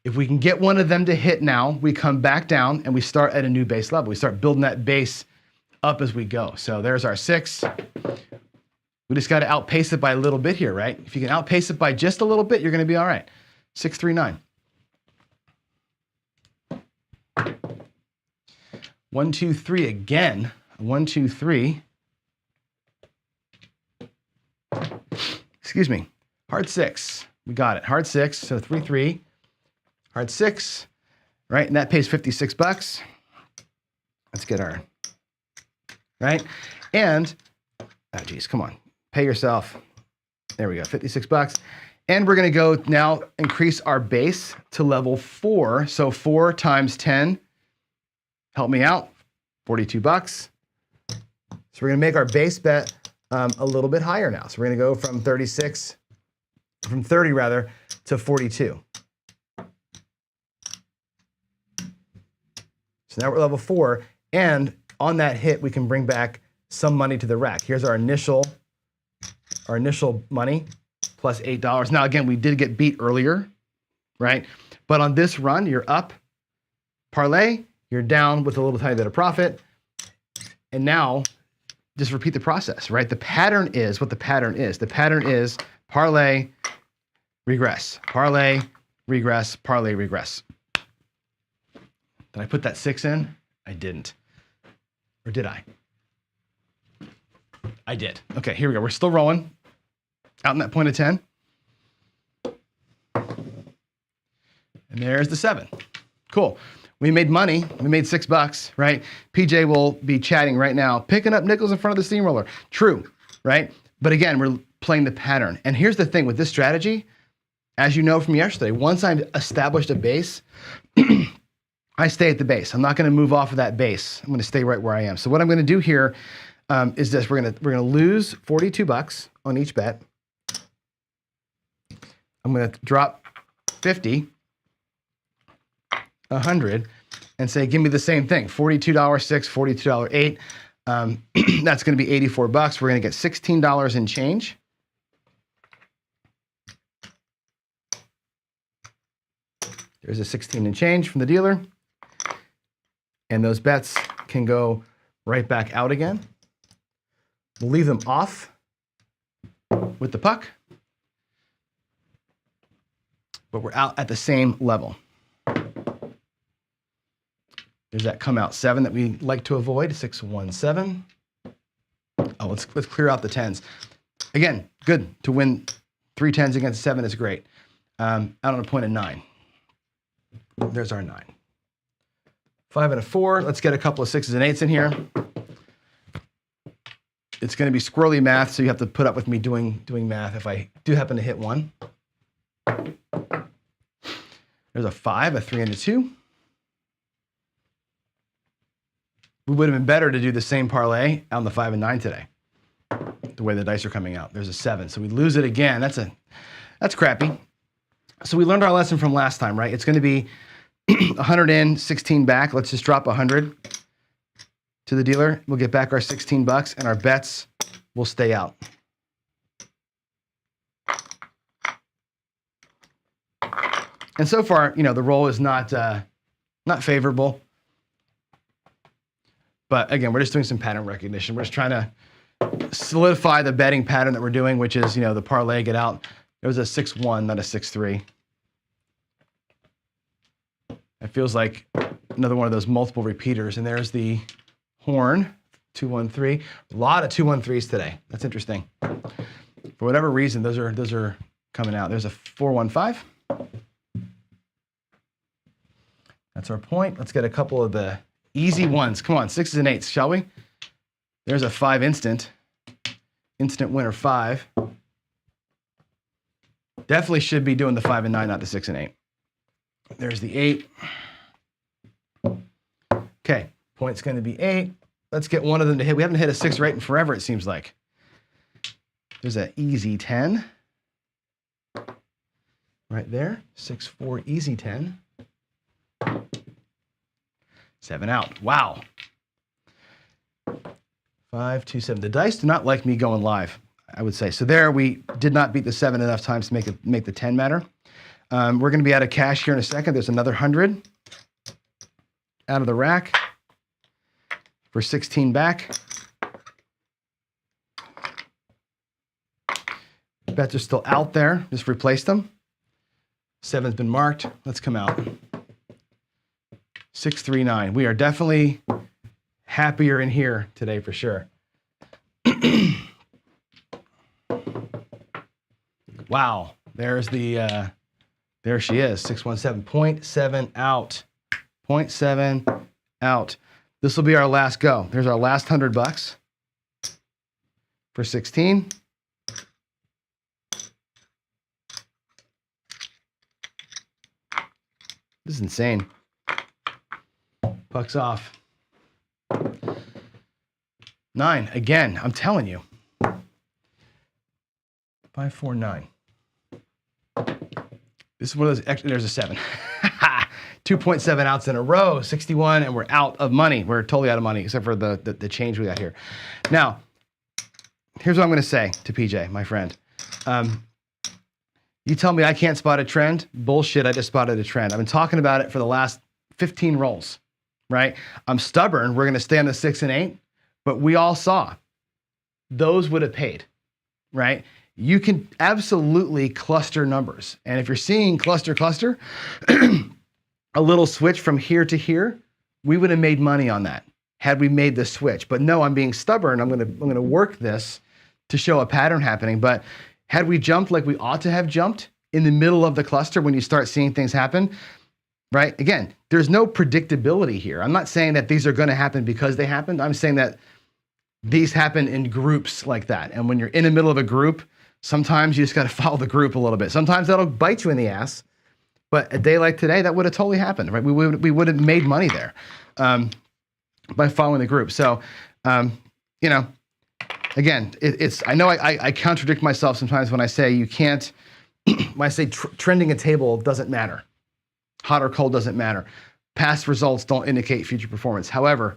If we can get one of them to hit now, we come back down and we start at a new base level. We start building that base up as we go. So there's our 6. We just got to outpace it by a little bit here, right? If you can outpace it by just a little bit, you're going to be all right. 6, 3, 9. 1, 2, 3 again. 1, 2, 3. excuse me, hard 6. We got it, hard 6, so 3-3, hard 6, right? And that pays 56 bucks. Let's get our, right? And, oh geez, come on, pay yourself. There we go, 56 bucks. And we're gonna go now increase our base to level 4. So 4 times 10, help me out, 42 bucks. So we're gonna make our base bet a little bit higher now. So we're gonna go from 30 rather, to 42. So now we're level 4, and on that hit, we can bring back some money to the rack. Here's our initial money, plus $8. Now again, we did get beat earlier, right? But on this run, you're up, parlay, you're down with a little tiny bit of profit, and now just repeat the process, right? The pattern is what the pattern is. The pattern is parlay, regress, parlay, regress, parlay, regress. Did I put that 6 in? I didn't. Or did I? I did. Okay, here we go. We're still rolling. Out in that point of 10. And there's the 7. Cool. We made money. We made $6, right? PJ will be chatting right now, picking up nickels in front of the steamroller. True, right? But again, we're playing the pattern. And here's the thing with this strategy, as you know from yesterday, once I've established a base, I stay at the base. I'm not going to move off of that base. I'm going to stay right where I am. So what I'm going to do here is this. We're going to lose 42 bucks on each bet. I'm going to drop 50, 100, and say, give me the same thing. $42 6, $42 8. That's going to be 84 bucks. We're going to get $16 in change. There's a 16 in change from the dealer. And those bets can go right back out again. We'll leave them off with the puck, but we're out at the same level. There's that come out 7 that we like to avoid, 6, 1, 7. Oh, let's clear out the 10s. Again, good to win 3 10s against 7 is great. Out on a point of 9. There's our 9. 5 and a 4. Let's get a couple of 6s and 8s in here. It's going to be squirrely math, so you have to put up with me doing math if I do happen to hit 1. There's a 5, a 3, and a 2. We would have been better to do the same parlay on the 5 and 9 today, the way the dice are coming out. There's a 7, so we lose it again. That's crappy. So we learned our lesson from last time, right? It's going to be 100 in, 16 back. Let's just drop 100 to the dealer. We'll get back our 16 bucks, and our bets will stay out. And so far, the roll is not favorable. But again, we're just doing some pattern recognition. We're just trying to solidify the betting pattern that we're doing, which is, the parlay get out. It was a 6-1, not a 6-3. It feels like another one of those multiple repeaters. And there's the horn, 2-1-3. A lot of 2-1-3s today. That's interesting. For whatever reason, those are coming out. There's a 4-1-5. That's our point. Let's get a couple of the easy ones. Come on, 6s and 8s, shall we? There's a 5 instant. Instant winner 5. Definitely should be doing the 5 and 9, not the 6 and 8. There's the 8. Okay, point's going to be 8. Let's get one of them to hit. We haven't hit a 6 or 8 in forever, it seems like. There's an easy 10. Right there. 6-4 easy 10. 7 out. Wow. 5, 2, 7. The dice do not like me going live, I would say. So there, we did not beat the 7 enough times to make the 10 matter. We're going to be out of cash here in a second. There's another 100 out of the rack for 16 back. Bets are still out there. Just replaced them. 7's been marked. Let's come out. 6, 3, 9. We are definitely happier in here today for sure. Wow, there's the, there she is, 617, 0.7 out, 0.7 out. This will be our last go. There's our last $100 for 16. This is insane. Bucks off. 9, again, I'm telling you. 5, 4, 9. This is one of those, there's a 7. 2.7 outs in a row, 61, and we're out of money. We're totally out of money, except for the change we got here. Now, here's what I'm gonna say to PJ, my friend. You tell me I can't spot a trend? Bullshit, I just spotted a trend. I've been talking about it for the last 15 rolls, right? I'm stubborn, we're gonna stay on the 6 and 8, but we all saw those would have paid, right? You can absolutely cluster numbers. And if you're seeing cluster, a little switch from here to here, we would have made money on that had we made the switch. But no, I'm being stubborn. I'm gonna work this to show a pattern happening. But had we jumped like we ought to have jumped in the middle of the cluster when you start seeing things happen, right? Again, there's no predictability here. I'm not saying that these are gonna happen because they happened. I'm saying that these happen in groups like that. And when you're in the middle of a group, sometimes you just gotta follow the group a little bit. Sometimes that'll bite you in the ass, but a day like today, that would have totally happened, right? We would have made money there by following the group. So, you know, again, I know I contradict myself sometimes when I say you can't, when I say trending a table doesn't matter. Hot or cold doesn't matter. Past results don't indicate future performance. However,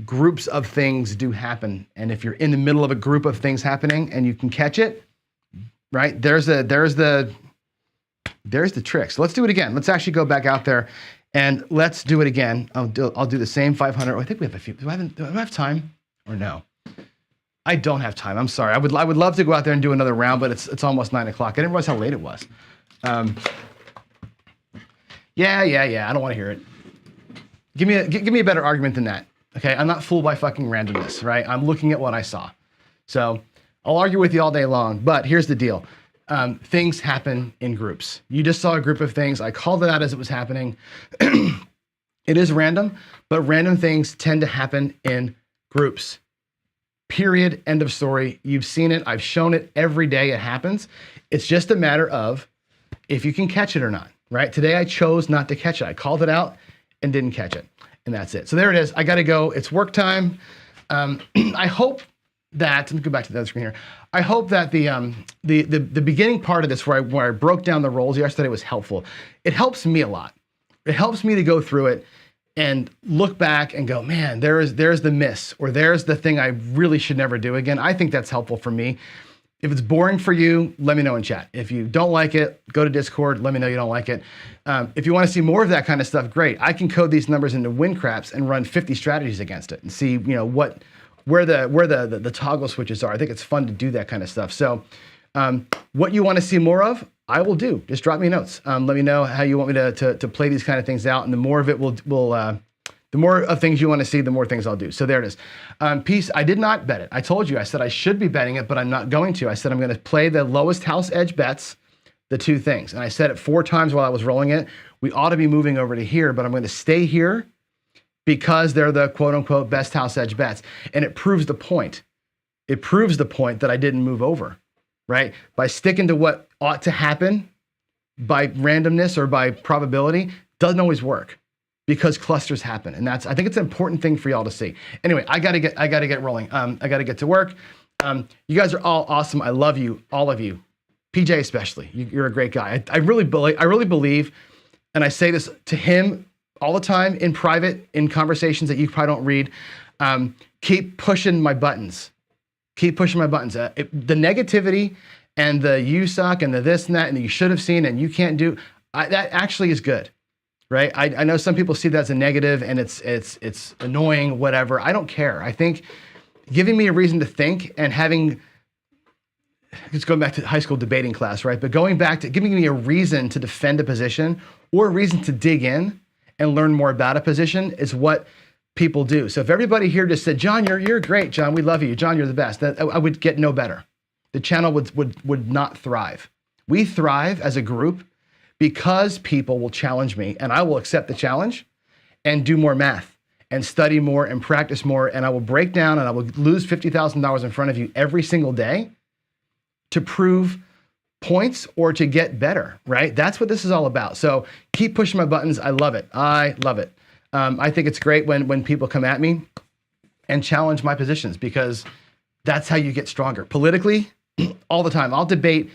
groups of things do happen. And if you're in the middle of a group of things happening and you can catch it, right? There's the trick. So let's do it again. Let's actually go back out there and let's do it again. I'll do the same 500. Oh, I think we have a few. Do I have time or no? I don't have time. I'm sorry. I would love to go out there and do another round, but it's almost 9 o'clock. I didn't realize how late it was. Yeah. I don't want to hear it. Give me a better argument than that. Okay, I'm not fooled by fucking randomness, right? I'm looking at what I saw. So I'll argue with you all day long, but here's the deal. Things happen in groups. You just saw a group of things. I called it out as it was happening. It is random, but random things tend to happen in groups. Period. End of story. You've seen it. I've shown it every day. It happens. It's just a matter of if you can catch it or not, right? Today I chose not to catch it. I called it out and didn't catch it. And that's it. So there it is. I got to go. It's work time. I hope that, let me go back to the other screen here. I hope that the beginning part of this where I broke down the roles yesterday was helpful. It helps me a lot. It helps me to go through it and look back and go, man, there's the miss, or there's the thing I really should never do again. I think that's helpful for me. If it's boring for you, let me know in chat. If you don't like it, go to Discord, let me know you don't like it. If you want to see more of that kind of stuff, great. I can code these numbers into win craps and run 50 strategies against it and see, you know, where the toggle switches are. I think it's fun to do that kind of stuff. So what you want to see more of, I will do. Just drop me notes. Let me know how you want me to play these kind of things out, and the more of it the more of things you want to see, the more things I'll do. So there it is. Peace, I did not bet it. I told you, I said I should be betting it, but I'm not going to. I said I'm going to play the lowest house edge bets, the two things. And I said it 4 times while I was rolling it. We ought to be moving over to here, but I'm going to stay here because they're the quote unquote best house edge bets. And it proves the point. It proves the point that I didn't move over, right? By sticking to what ought to happen by randomness or by probability doesn't always work, because clusters happen. And I think it's an important thing for y'all to see. Anyway, I gotta get rolling. I gotta get to work. You guys are all awesome. I love you, all of you. PJ especially, you're a great guy. I really believe, and I say this to him all the time in private, in conversations that you probably don't read, keep pushing my buttons. Keep pushing my buttons. The negativity and the you suck and the this and that and the you should have seen and you can't do, that actually is good. Right? I know some people see that as a negative and it's annoying, whatever. I don't care. I think giving me a reason to think and having, it's going back to high school debating class, right? But going back to giving me a reason to defend a position or a reason to dig in and learn more about a position is what people do. So if everybody here just said, John, you're great, John, we love you. John, you're the best. I would get no better. The channel would not thrive. We thrive as a group because people will challenge me, and I will accept the challenge and do more math and study more and practice more, and I will break down and I will lose $50,000 in front of you every single day to prove points or to get better, right? That's what this is all about. So keep pushing my buttons. I love it. I love it. I think it's great when people come at me and challenge my positions, because that's how you get stronger. Politically, all the time. I'll debate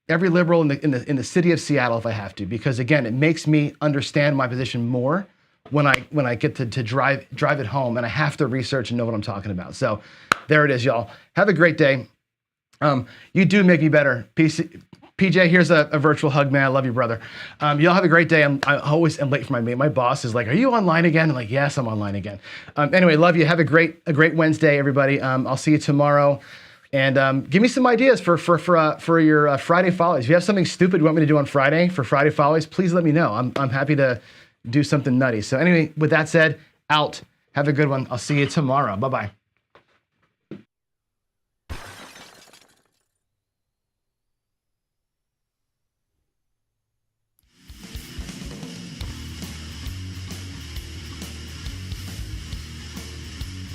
every liberal in the city of Seattle if I have to, because again, it makes me understand my position more when I get to drive it home, and I have to research and know what I'm talking about. So there it is, y'all. Have a great day. You do make me better. PJ, here's a virtual hug, man. I love you, brother. Y'all have a great day. I always am late for my meeting. My boss is like, "Are you online again?" I'm like, "Yes, I'm online again." Anyway, love you. Have a great Wednesday, everybody. I'll see you tomorrow. And give me some ideas for your Friday Follies. If you have something stupid you want me to do on Friday for Friday Follies, please let me know. I'm happy to do something nutty. So anyway, with that said, out. Have a good one. I'll see you tomorrow. Bye-bye.